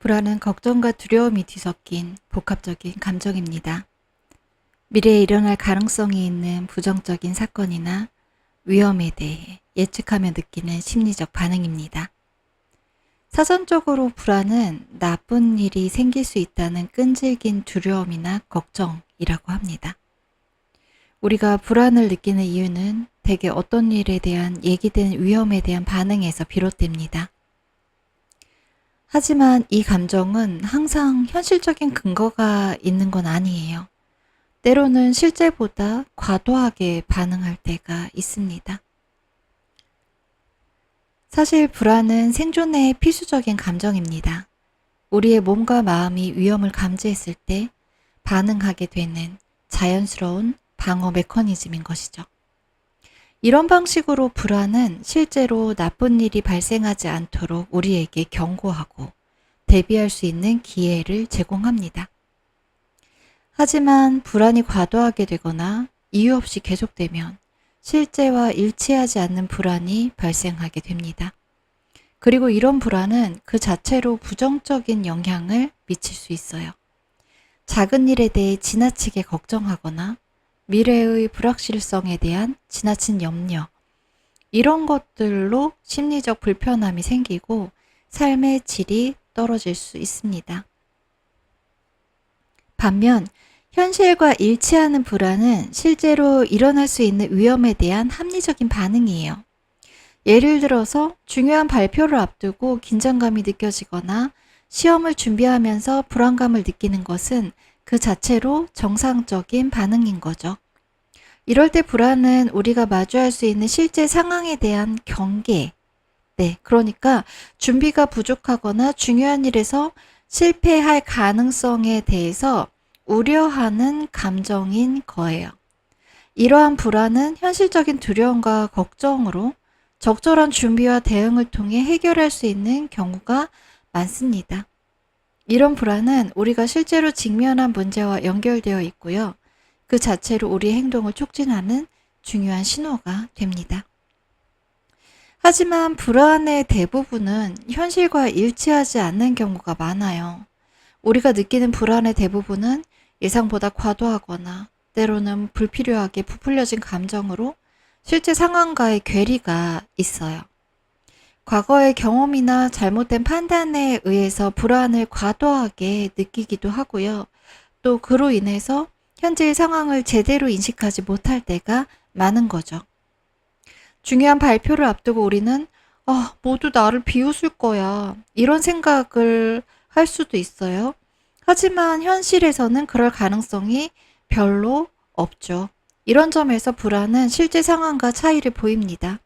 불안은 걱정과 두려움이 뒤섞인 복합적인 감정입니다. 미래에 일어날 가능성이 있는 부정적인 사건이나 위험에 대해 예측하며 느끼는 심리적 반응입니다. 사전적으로 불안은 나쁜 일이 생길 수 있다는 끈질긴 두려움이나 걱정이라고 합니다. 우리가 불안을 느끼는 이유는 대개 어떤 일에 대한 예기된 위험에 대한 반응에서 비롯됩니다. 하지만 이 감정은 항상 현실적인 근거가 있는 건 아니에요. 때로는 실제보다 과도하게 반응할 때가 있습니다. 사실 불안은 생존의 필수적인 감정입니다. 우리의 몸과 마음이 위험을 감지했을 때 반응하게 되는 자연스러운 방어 메커니즘인 것이죠. 이런 방식으로 불안은 실제로 나쁜 일이 발생하지 않도록 우리에게 경고하고 대비할 수 있는 기회를 제공합니다. 하지만 불안이 과도하게 되거나 이유 없이 계속되면 실제와 일치하지 않는 불안이 발생하게 됩니다. 그리고 이런 불안은 그 자체로 부정적인 영향을 미칠 수 있어요. 작은 일에 대해 지나치게 걱정하거나 미래의 불확실성에 대한 지나친 염려, 이런 것들로 심리적 불편함이 생기고 삶의 질이 떨어질 수 있습니다. 반면 현실과 일치하는 불안은 실제로 일어날 수 있는 위험에 대한 합리적인 반응이에요. 예를 들어서 중요한 발표를 앞두고 긴장감이 느껴지거나 시험을 준비하면서 불안감을 느끼는 것은 그 자체로 정상적인 반응인 거죠. 이럴 때 불안은 우리가 마주할 수 있는 실제 상황에 대한 경계, 그러니까 준비가 부족하거나 중요한 일에서 실패할 가능성에 대해서 우려하는 감정인 거예요. 이러한 불안은 현실적인 두려움과 걱정으로 적절한 준비와 대응을 통해 해결할 수 있는 경우가 많습니다. 이런 불안은 우리가 실제로 직면한 문제와 연결되어 있고요. 그 자체로 우리의 행동을 촉진하는 중요한 신호가 됩니다. 하지만 불안의 대부분은 현실과 일치하지 않는 경우가 많아요. 우리가 느끼는 불안의 대부분은 예상보다 과도하거나 때로는 불필요하게 부풀려진 감정으로 실제 상황과의 괴리가 있어요. 과거의 경험이나 잘못된 판단에 의해서 불안을 과도하게 느끼기도 하고요. 또 그로 인해서 현재의 상황을 제대로 인식하지 못할 때가 많은 거죠. 중요한 발표를 앞두고 우리는 모두 나를 비웃을 거야, 이런 생각을 할 수도 있어요. 하지만 현실에서는 그럴 가능성이 별로 없죠. 이런 점에서 불안은 실제 상황과 차이를 보입니다.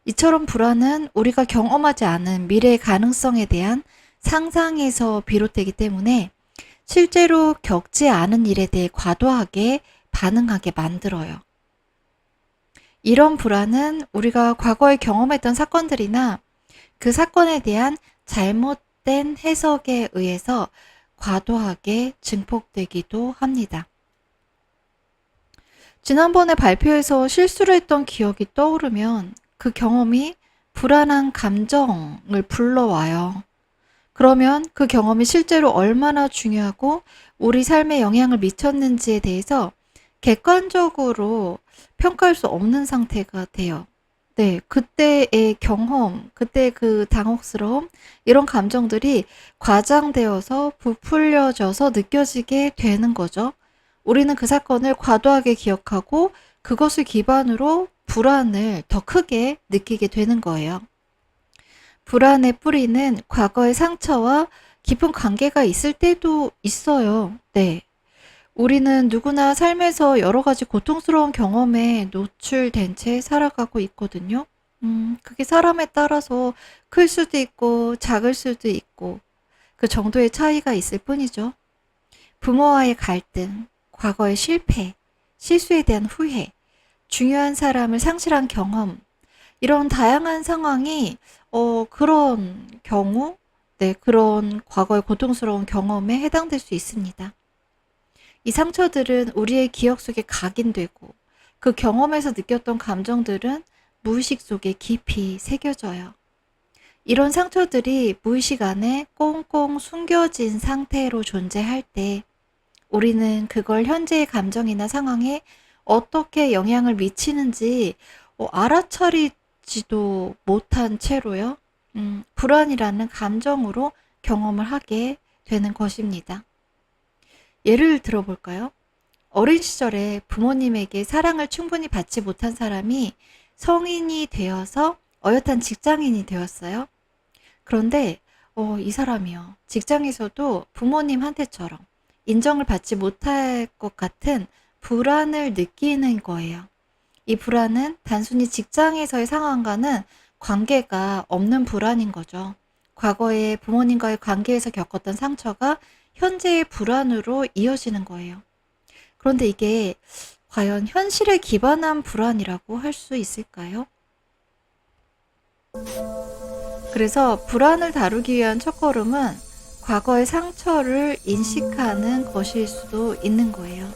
이처럼 불안은 우리가 경험하지 않은 미래의 가능성에 대한 상상에서 비롯되기 때문에 실제로 겪지 않은 일에 대해 과도하게 반응하게 만들어요. 이런 불안은 우리가 과거에 경험했던 사건들이나 그 사건에 대한 잘못된 해석에 의해서 과도하게 증폭되기도 합니다. 지난번에 발표에서 실수를 했던 기억이 떠오르면 그 경험이 불안한 감정을 불러와요. 그러면 그 경험이 실제로 얼마나 중요하고 우리 삶에 영향을 미쳤는지에 대해서 객관적으로 평가할 수 없는 상태가 돼요. 그때의 경험, 그때 그 당혹스러움, 이런 감정들이 과장되어서 부풀려져서 느껴지게 되는 거죠. 우리는 그 사건을 과도하게 기억하고 그것을 기반으로 불안을 더 크게 느끼게 되는 거예요. 불안의 뿌리는 과거의 상처와 깊은 관계가 있을 때도 있어요. 우리는 누구나 삶에서 여러 가지 고통스러운 경험에 노출된 채 살아가고 있거든요. 그게 사람에 따라서 클 수도 있고 작을 수도 있고 그 정도의 차이가 있을 뿐이죠. 부모와의 갈등, 과거의 실패, 실수에 대한 후회, 중요한 사람을 상실한 경험, 이런 다양한 상황이 그런 경우, 그런 과거의 고통스러운 경험에 해당될 수 있습니다. 이 상처들은 우리의 기억 속에 각인되고 그 경험에서 느꼈던 감정들은 무의식 속에 깊이 새겨져요. 이런 상처들이 무의식 안에 꽁꽁 숨겨진 상태로 존재할 때 우리는 그걸 현재의 감정이나 상황에 어떻게 영향을 미치는지 알아차리지도 못한 채로요. 불안이라는 감정으로 경험을 하게 되는 것입니다. 예를 들어볼까요? 어린 시절에 부모님에게 사랑을 충분히 받지 못한 사람이 성인이 되어서 어엿한 직장인이 되었어요. 그런데 이 사람이요. 직장에서도 부모님한테처럼 인정을 받지 못할 것 같은 불안을 느끼는 거예요. 이 불안은 단순히 직장에서의 상황과는 관계가 없는 불안인 거죠. 과거에 부모님과의 관계에서 겪었던 상처가 현재의 불안으로 이어지는 거예요. 그런데 이게 과연 현실에 기반한 불안이라고 할 수 있을까요? 그래서 불안을 다루기 위한 첫걸음은 과거의 상처를 인식하는 것일 수도 있는 거예요.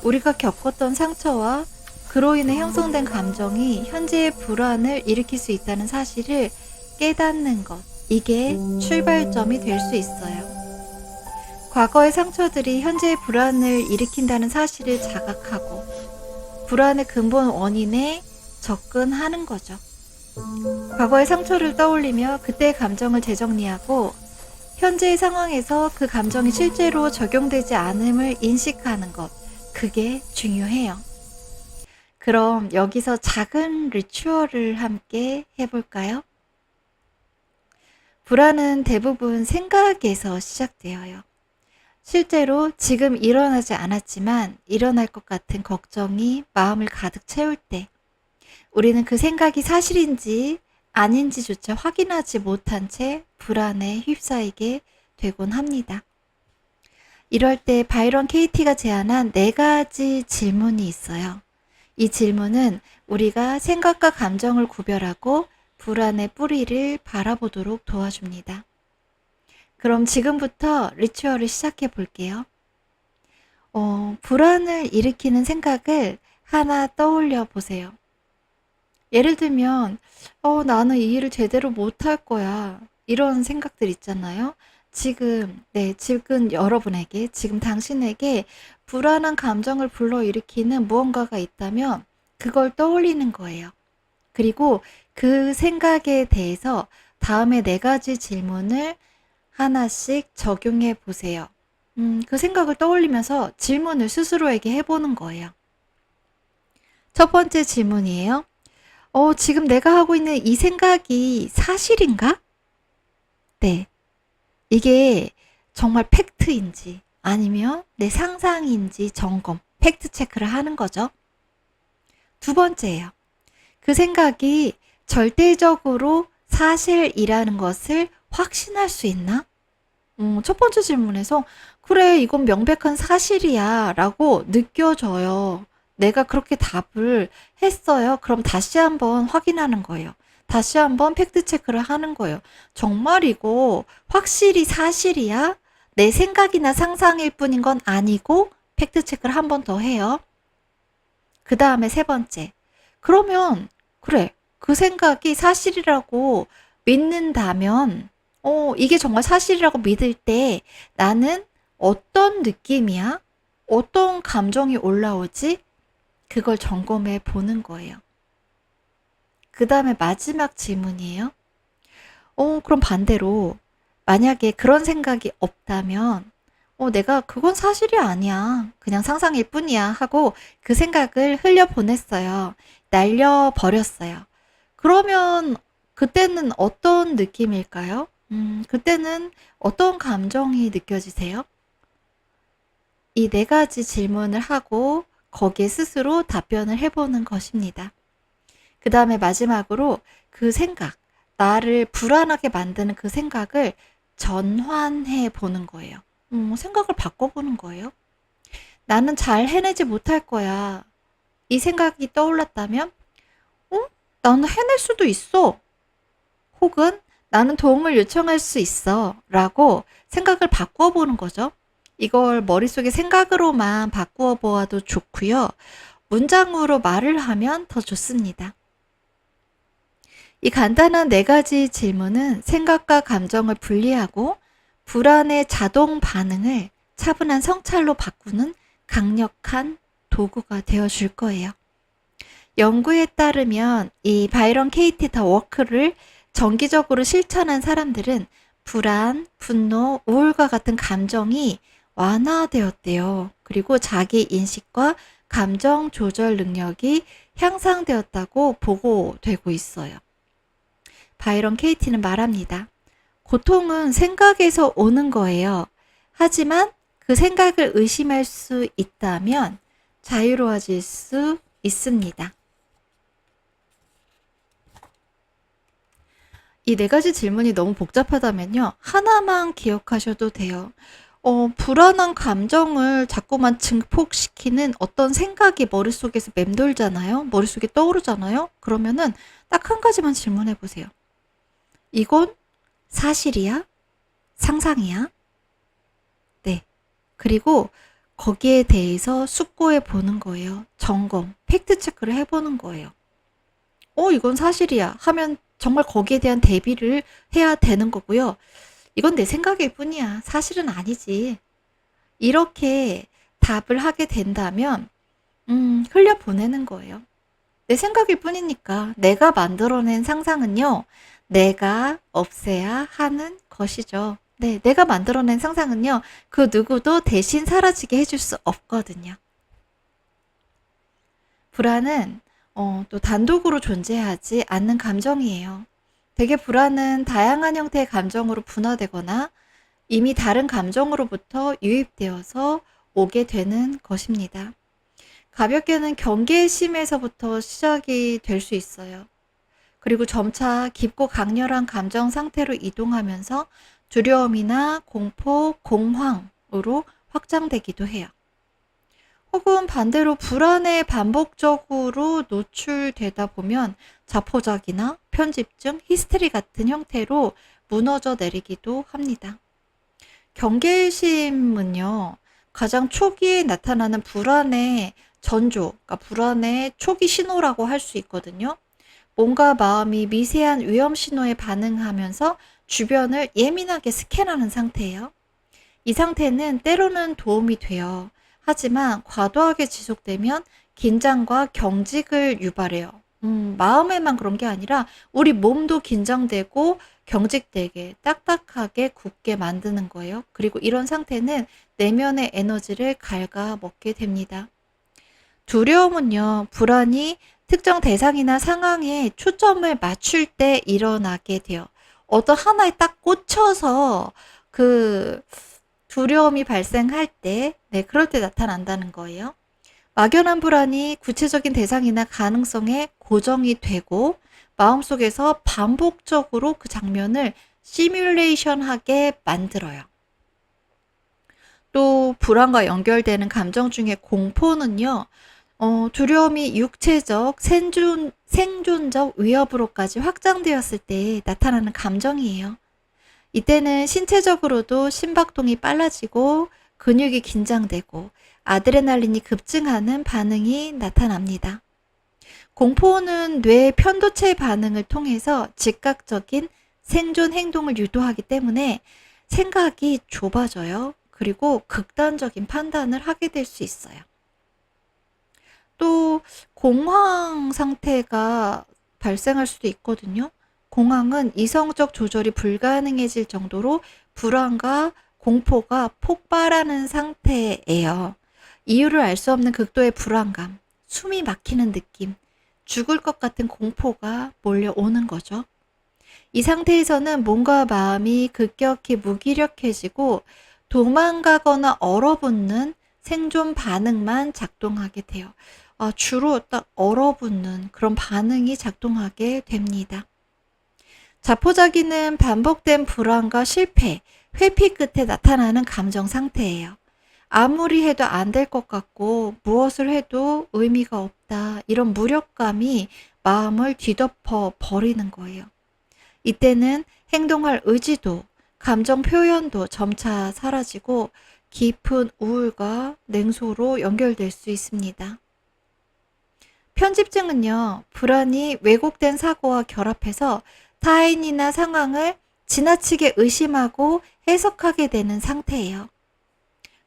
우리가 겪었던 상처와 그로 인해 형성된 감정이 현재의 불안을 일으킬 수 있다는 사실을 깨닫는 것, 이게 출발점이 될 수 있어요. 과거의 상처들이 현재의 불안을 일으킨다는 사실을 자각하고 불안의 근본 원인에 접근하는 거죠. 과거의 상처를 떠올리며 그때의 감정을 재정리하고 현재의 상황에서 그 감정이 실제로 적용되지 않음을 인식하는 것, 그게 중요해요. 그럼 여기서 작은 리추얼을 함께 해볼까요? 불안은 대부분 생각에서 시작되어요. 실제로 지금 일어나지 않았지만 일어날 것 같은 걱정이 마음을 가득 채울 때 우리는 그 생각이 사실인지 아닌지조차 확인하지 못한 채 불안에 휩싸이게 되곤 합니다. 이럴 때 바이런 케이티가 제안한 4가지 질문이 있어요. 이 질문은 우리가 생각과 감정을 구별하고 불안의 뿌리를 바라보도록 도와줍니다. 그럼 지금부터 리추얼을 시작해 볼게요. 불안을 일으키는 생각을 하나 떠올려 보세요. 예를 들면, 나는 이 일을 제대로 못할 거야. 이런 생각들 있잖아요. 지금 여러분에게, 지금 당신에게 불안한 감정을 불러일으키는 무언가가 있다면 그걸 떠올리는 거예요. 그리고 그 생각에 대해서 다음에 4가지 질문을 하나씩 적용해 보세요. 그 생각을 떠올리면서 질문을 스스로에게 해보는 거예요. 첫 번째 질문이에요. 지금 내가 하고 있는 이 생각이 사실인가? 네. 이게 정말 팩트인지 아니면 내 상상인지 점검, 팩트 체크를 하는 거죠. 두 번째예요. 그 생각이 절대적으로 사실이라는 것을 확신할 수 있나? 첫 번째 질문에서 그래, 이건 명백한 사실이야 라고 느껴져요. 내가 그렇게 답을 했어요. 그럼 다시 한번 확인하는 거예요. 다시 한번 팩트 체크를 하는 거예요. 정말 이거 확실히 사실이야? 내 생각이나 상상일 뿐인 건 아니고 팩트 체크를 한 번 더 해요. 그 다음에 3번째. 그러면 그래, 그 생각이 사실이라고 믿는다면 이게 정말 사실이라고 믿을 때 나는 어떤 느낌이야? 어떤 감정이 올라오지? 그걸 점검해 보는 거예요. 그 다음에 마지막 질문이에요. 그럼 반대로 만약에 그런 생각이 없다면 내가 그건 사실이 아니야. 그냥 상상일 뿐이야 하고 그 생각을 흘려보냈어요. 날려버렸어요. 그러면 그때는 어떤 느낌일까요? 그때는 어떤 감정이 느껴지세요? 이 4가지 질문을 하고 거기에 스스로 답변을 해보는 것입니다. 그 다음에 마지막으로 그 생각, 나를 불안하게 만드는 그 생각을 전환해 보는 거예요. 생각을 바꿔보는 거예요. 나는 잘 해내지 못할 거야. 이 생각이 떠올랐다면, 나는 해낼 수도 있어. 혹은 나는 도움을 요청할 수 있어. 라고 생각을 바꿔보는 거죠. 이걸 머릿속에 생각으로만 바꾸어 보아도 좋고요. 문장으로 말을 하면 더 좋습니다. 이 간단한 네 가지 질문은 생각과 감정을 분리하고 불안의 자동 반응을 차분한 성찰로 바꾸는 강력한 도구가 되어줄 거예요. 연구에 따르면 이 바이런 케이티 더 워크를 정기적으로 실천한 사람들은 불안, 분노, 우울과 같은 감정이 완화되었대요. 그리고 자기 인식과 감정 조절 능력이 향상되었다고 보고되고 있어요. 바이런 케이티는 말합니다. 고통은 생각에서 오는 거예요. 하지만 그 생각을 의심할 수 있다면 자유로워질 수 있습니다. 이 네 가지 질문이 너무 복잡하다면요. 하나만 기억하셔도 돼요. 불안한 감정을 자꾸만 증폭시키는 어떤 생각이 머릿속에서 맴돌잖아요. 머릿속에 떠오르잖아요. 그러면은 딱 한 가지만 질문해 보세요. 이건 사실이야? 상상이야? 네. 그리고 거기에 대해서 숙고해 보는 거예요. 점검, 팩트 체크를 해보는 거예요. 이건 사실이야 하면 정말 거기에 대한 대비를 해야 되는 거고요. 이건 내 생각일 뿐이야. 사실은 아니지. 이렇게 답을 하게 된다면, 흘려보내는 거예요. 내 생각일 뿐이니까 내가 만들어낸 상상은요, 내가 없애야 하는 것이죠. 네, 내가 만들어낸 상상은요, 그 누구도 대신 사라지게 해줄 수 없거든요. 불안은 또 단독으로 존재하지 않는 감정이에요. 대개 불안은 다양한 형태의 감정으로 분화되거나 이미 다른 감정으로부터 유입되어서 오게 되는 것입니다. 가볍게는 경계심에서부터 시작이 될 수 있어요. 그리고 점차 깊고 강렬한 감정 상태로 이동하면서 두려움이나 공포, 공황으로 확장되기도 해요. 혹은 반대로 불안에 반복적으로 노출되다 보면 자포자기나 편집증, 히스테리 같은 형태로 무너져 내리기도 합니다. 경계심은요, 가장 초기에 나타나는 불안의 전조, 그러니까 불안의 초기 신호라고 할 수 있거든요. 몸과 마음이 미세한 위험 신호에 반응하면서 주변을 예민하게 스캔하는 상태예요. 이 상태는 때로는 도움이 돼요. 하지만 과도하게 지속되면 긴장과 경직을 유발해요. 마음에만 그런 게 아니라 우리 몸도 긴장되고 경직되게 딱딱하게 굳게 만드는 거예요. 그리고 이런 상태는 내면의 에너지를 갉아먹게 됩니다. 두려움은요, 불안이 특정 대상이나 상황에 초점을 맞출 때 일어나게 돼요. 어떤 하나에 딱 꽂혀서 그 두려움이 발생할 때, 네, 그럴 때 나타난다는 거예요. 막연한 불안이 구체적인 대상이나 가능성에 고정이 되고 마음속에서 반복적으로 그 장면을 시뮬레이션하게 만들어요. 또 불안과 연결되는 감정 중에 공포는요, 두려움이 육체적, 생존적 위협으로까지 확장되었을 때 나타나는 감정이에요. 이때는 신체적으로도 심박동이 빨라지고 근육이 긴장되고 아드레날린이 급증하는 반응이 나타납니다. 공포는 뇌의 편도체 반응을 통해서 즉각적인 생존 행동을 유도하기 때문에 생각이 좁아져요. 그리고 극단적인 판단을 하게 될 수 있어요. 또 공황 상태가 발생할 수도 있거든요. 공황은 이성적 조절이 불가능해질 정도로 불안과 공포가 폭발하는 상태예요. 이유를 알 수 없는 극도의 불안감, 숨이 막히는 느낌, 죽을 것 같은 공포가 몰려오는 거죠. 이 상태에서는 몸과 마음이 급격히 무기력해지고 도망가거나 얼어붙는 생존 반응만 작동하게 돼요. 주로 딱 얼어붙는 그런 반응이 작동하게 됩니다. 자포자기는 반복된 불안과 실패, 회피 끝에 나타나는 감정 상태예요. 아무리 해도 안 될 것 같고 무엇을 해도 의미가 없다. 이런 무력감이 마음을 뒤덮어 버리는 거예요. 이때는 행동할 의지도, 감정 표현도 점차 사라지고 깊은 우울과 냉소로 연결될 수 있습니다. 편집증은요, 불안이 왜곡된 사고와 결합해서 타인이나 상황을 지나치게 의심하고 해석하게 되는 상태예요.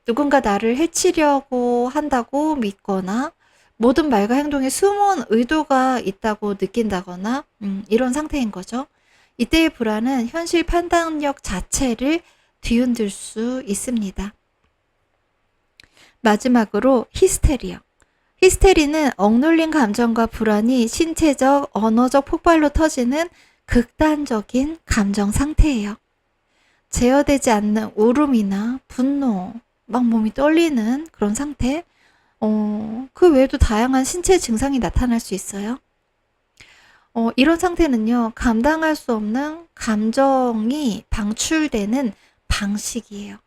누군가 나를 해치려고 한다고 믿거나 모든 말과 행동에 숨은 의도가 있다고 느낀다거나 이런 상태인 거죠. 이때의 불안은 현실 판단력 자체를 뒤흔들 수 있습니다. 마지막으로 히스테리요. 히스테리는 억눌린 감정과 불안이 신체적, 언어적 폭발로 터지는 극단적인 감정 상태예요. 제어되지 않는 울음이나 분노, 막 몸이 떨리는 그런 상태, 그 외에도 다양한 신체 증상이 나타날 수 있어요. 이런 상태는요, 감당할 수 없는 감정이 방출되는 방식이에요.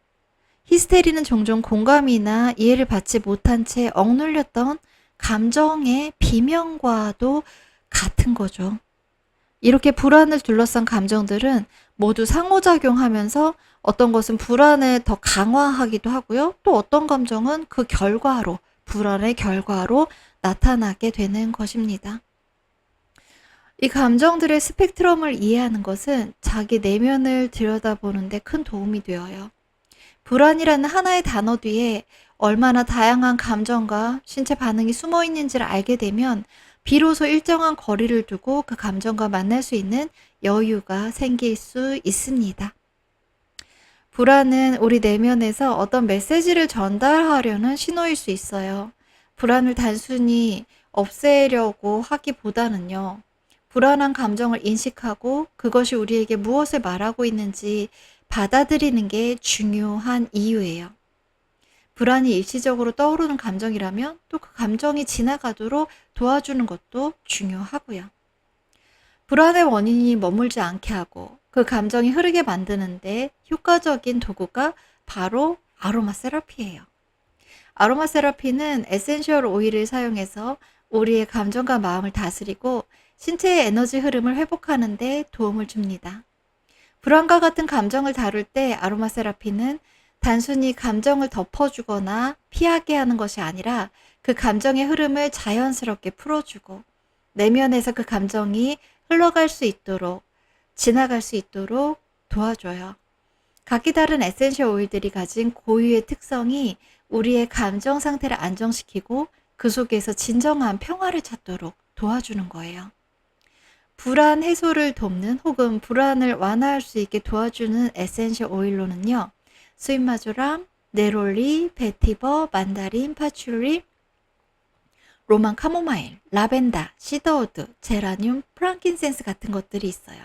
히스테리는 종종 공감이나 이해를 받지 못한 채 억눌렸던 감정의 비명과도 같은 거죠. 이렇게 불안을 둘러싼 감정들은 모두 상호작용하면서 어떤 것은 불안을 더 강화하기도 하고요. 또 어떤 감정은 그 결과로, 불안의 결과로 나타나게 되는 것입니다. 이 감정들의 스펙트럼을 이해하는 것은 자기 내면을 들여다보는 데 큰 도움이 되어요. 불안이라는 하나의 단어 뒤에 얼마나 다양한 감정과 신체 반응이 숨어 있는지를 알게 되면 비로소 일정한 거리를 두고 그 감정과 만날 수 있는 여유가 생길 수 있습니다. 불안은 우리 내면에서 어떤 메시지를 전달하려는 신호일 수 있어요. 불안을 단순히 없애려고 하기보다는요, 불안한 감정을 인식하고 그것이 우리에게 무엇을 말하고 있는지 받아들이는 게 중요한 이유예요. 불안이 일시적으로 떠오르는 감정이라면 또 그 감정이 지나가도록 도와주는 것도 중요하고요. 불안의 원인이 머물지 않게 하고 그 감정이 흐르게 만드는데 효과적인 도구가 바로 아로마 세라피예요. 아로마 세라피는 에센셜 오일을 사용해서 우리의 감정과 마음을 다스리고 신체의 에너지 흐름을 회복하는 데 도움을 줍니다. 불안과 같은 감정을 다룰 때 아로마 세라피는 단순히 감정을 덮어주거나 피하게 하는 것이 아니라 그 감정의 흐름을 자연스럽게 풀어주고 내면에서 그 감정이 흘러갈 수 있도록, 지나갈 수 있도록 도와줘요. 각기 다른 에센셜 오일들이 가진 고유의 특성이 우리의 감정 상태를 안정시키고 그 속에서 진정한 평화를 찾도록 도와주는 거예요. 불안 해소를 돕는 혹은 불안을 완화할 수 있게 도와주는 에센셜 오일로는요, 스윗마조람, 네롤리, 베티버, 만다린, 파츄리, 로만 카모마일, 라벤더, 시더우드, 제라늄, 프랑킨센스 같은 것들이 있어요.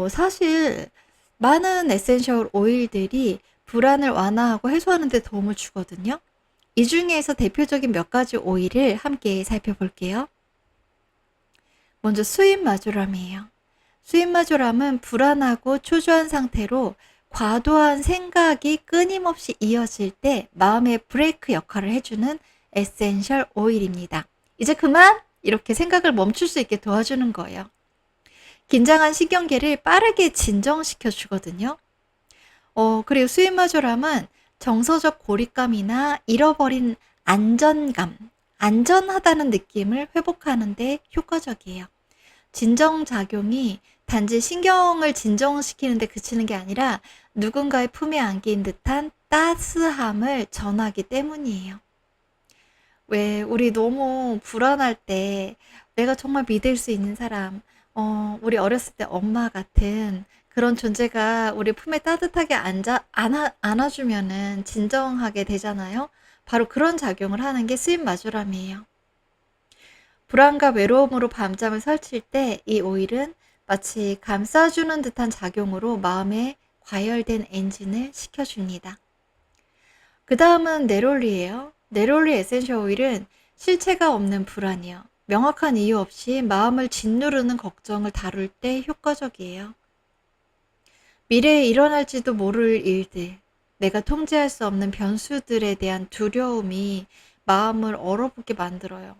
사실 많은 에센셜 오일들이 불안을 완화하고 해소하는 데 도움을 주거든요. 이 중에서 대표적인 몇 가지 오일을 함께 살펴볼게요. 먼저 스윗마조람이에요. 스윗마조람은 불안하고 초조한 상태로 과도한 생각이 끊임없이 이어질 때 마음의 브레이크 역할을 해주는 에센셜 오일입니다. 이제 그만! 이렇게 생각을 멈출 수 있게 도와주는 거예요. 긴장한 신경계를 빠르게 진정시켜 주거든요. 그리고 스윗마조람은 정서적 고립감이나 잃어버린 안전감, 안전하다는 느낌을 회복하는 데 효과적이에요. 진정작용이 단지 신경을 진정시키는 데 그치는 게 아니라 누군가의 품에 안긴 듯한 따스함을 전하기 때문이에요. 왜 우리 너무 불안할 때 내가 정말 믿을 수 있는 사람, 우리 어렸을 때 엄마 같은 그런 존재가 우리 품에 따뜻하게 안아주면은 진정하게 되잖아요. 바로 그런 작용을 하는 게 스윗마조람이에요. 불안과 외로움으로 밤잠을 설칠 때 이 오일은 마치 감싸주는 듯한 작용으로 마음에 과열된 엔진을 식혀줍니다. 그 다음은 네롤리예요. 네롤리 에센셜 오일은 실체가 없는 불안이요. 명확한 이유 없이 마음을 짓누르는 걱정을 다룰 때 효과적이에요. 미래에 일어날지도 모를 일들, 내가 통제할 수 없는 변수들에 대한 두려움이 마음을 얼어붙게 만들어요.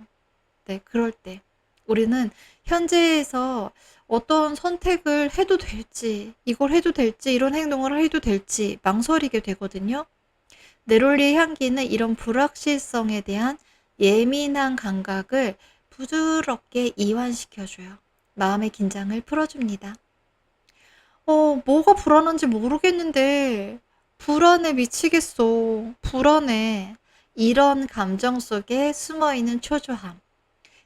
네, 그럴 때 우리는 현재에서 어떤 선택을 해도 될지, 이걸 해도 될지, 이런 행동을 해도 될지 망설이게 되거든요. 네롤리의 향기는 이런 불확실성에 대한 예민한 감각을 부드럽게 이완시켜줘요. 마음의 긴장을 풀어줍니다. 뭐가 불안한지 모르겠는데, 불안해 미치겠어. 불안해. 이런 감정 속에 숨어있는 초조함.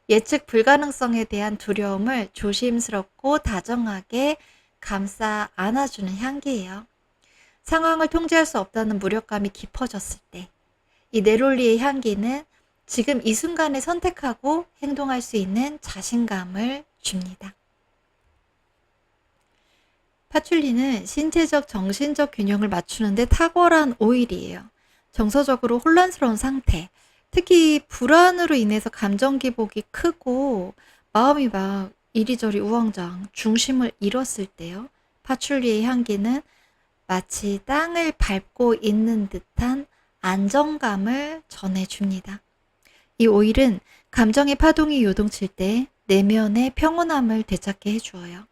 예측 불가능성에 대한 두려움을 조심스럽고 다정하게 감싸 안아주는 향기예요. 상황을 통제할 수 없다는 무력감이 깊어졌을 때, 이 네롤리의 향기는 지금 이 순간에 선택하고 행동할 수 있는 자신감을 줍니다. 파출리는 신체적, 정신적 균형을 맞추는데 탁월한 오일이에요. 정서적으로 혼란스러운 상태, 특히 불안으로 인해서 감정 기복이 크고 마음이 막 이리저리 우왕좌왕 중심을 잃었을 때요. 파출리의 향기는 마치 땅을 밟고 있는 듯한 안정감을 전해줍니다. 이 오일은 감정의 파동이 요동칠 때 내면의 평온함을 되찾게 해주어요.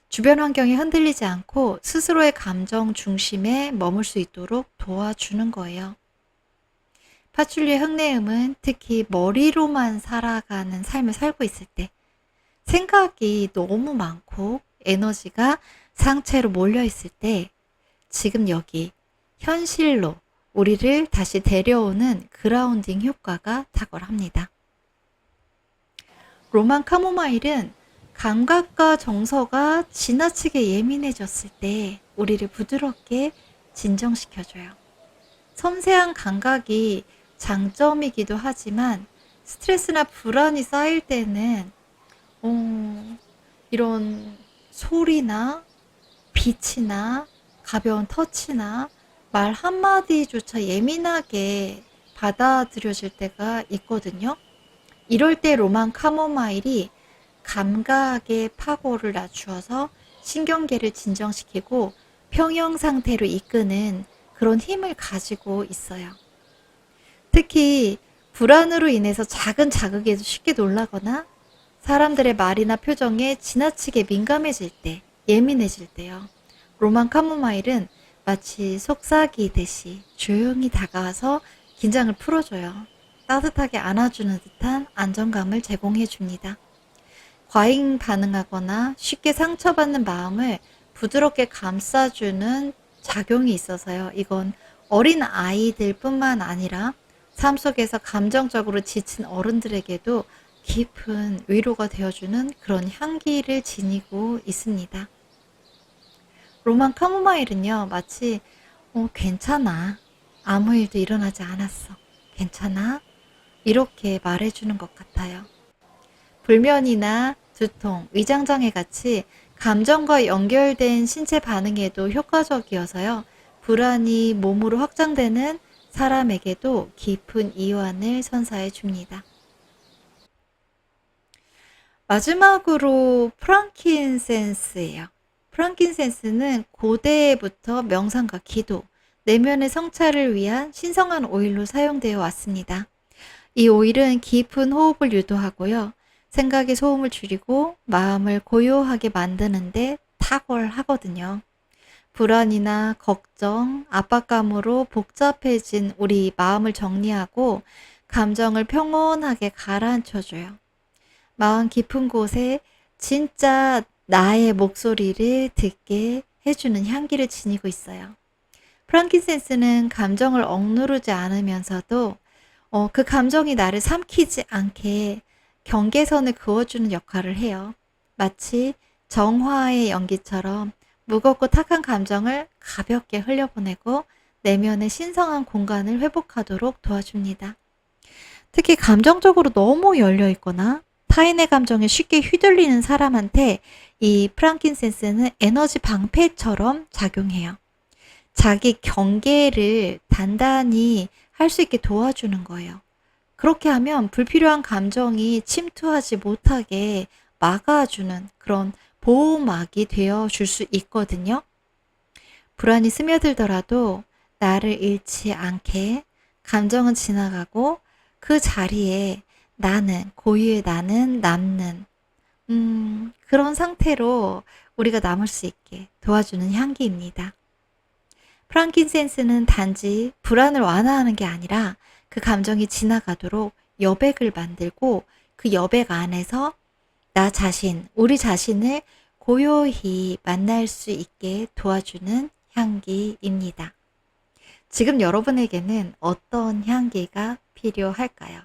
주변 환경이 흔들리지 않고 스스로의 감정 중심에 머물 수 있도록 도와주는 거예요. 파출리의 흙내음은 특히 머리로만 살아가는 삶을 살고 있을 때 생각이 너무 많고 에너지가 상체로 몰려 있을 때 지금 여기 현실로 우리를 다시 데려오는 그라운딩 효과가 탁월합니다. 로만 카모마일은 감각과 정서가 지나치게 예민해졌을 때 우리를 부드럽게 진정시켜줘요. 섬세한 감각이 장점이기도 하지만 스트레스나 불안이 쌓일 때는 이런 소리나 빛이나 가벼운 터치나 말 한마디조차 예민하게 받아들여질 때가 있거든요. 이럴 때 로만 카모마일이 감각의 파고를 낮추어서 신경계를 진정시키고 평형 상태로 이끄는 그런 힘을 가지고 있어요. 특히 불안으로 인해서 작은 자극에도 쉽게 놀라거나 사람들의 말이나 표정에 지나치게 민감해질 때, 예민해질 때요. 로만 카모마일은 마치 속삭이듯이 조용히 다가와서 긴장을 풀어줘요. 따뜻하게 안아주는 듯한 안정감을 제공해 줍니다. 과잉 반응하거나 쉽게 상처받는 마음을 부드럽게 감싸주는 작용이 있어서요. 이건 어린 아이들 뿐만 아니라 삶 속에서 감정적으로 지친 어른들에게도 깊은 위로가 되어주는 그런 향기를 지니고 있습니다. 로만 카모마일은요, 마치 괜찮아. 아무 일도 일어나지 않았어. 괜찮아. 이렇게 말해주는 것 같아요. 불면이나 두통, 위장장애 같이 감정과 연결된 신체 반응에도 효과적이어서요. 불안이 몸으로 확장되는 사람에게도 깊은 이완을 선사해 줍니다. 마지막으로 프랑킨센스예요. 프랑킨센스는 고대부터 명상과 기도, 내면의 성찰을 위한 신성한 오일로 사용되어 왔습니다. 이 오일은 깊은 호흡을 유도하고요. 생각의 소음을 줄이고 마음을 고요하게 만드는데 탁월하거든요. 불안이나 걱정, 압박감으로 복잡해진 우리 마음을 정리하고 감정을 평온하게 가라앉혀줘요. 마음 깊은 곳에 진짜 나의 목소리를 듣게 해주는 향기를 지니고 있어요. 프랑킨센스는 감정을 억누르지 않으면서도 그 감정이 나를 삼키지 않게 경계선을 그어주는 역할을 해요. 마치 정화의 연기처럼 무겁고 탁한 감정을 가볍게 흘려보내고 내면의 신성한 공간을 회복하도록 도와줍니다. 특히 감정적으로 너무 열려있거나 타인의 감정에 쉽게 휘둘리는 사람한테 이 프랑킨센스는 에너지 방패처럼 작용해요. 자기 경계를 단단히 할 수 있게 도와주는 거예요. 그렇게 하면 불필요한 감정이 침투하지 못하게 막아주는 그런 보호막이 되어줄 수 있거든요. 불안이 스며들더라도 나를 잃지 않게 감정은 지나가고 그 자리에 나는, 고유의 나는 남는 그런 상태로 우리가 남을 수 있게 도와주는 향기입니다. 프랑킨센스는 단지 불안을 완화하는 게 아니라 그 감정이 지나가도록 여백을 만들고 그 여백 안에서 나 자신, 우리 자신을 고요히 만날 수 있게 도와주는 향기입니다. 지금 여러분에게는 어떤 향기가 필요할까요?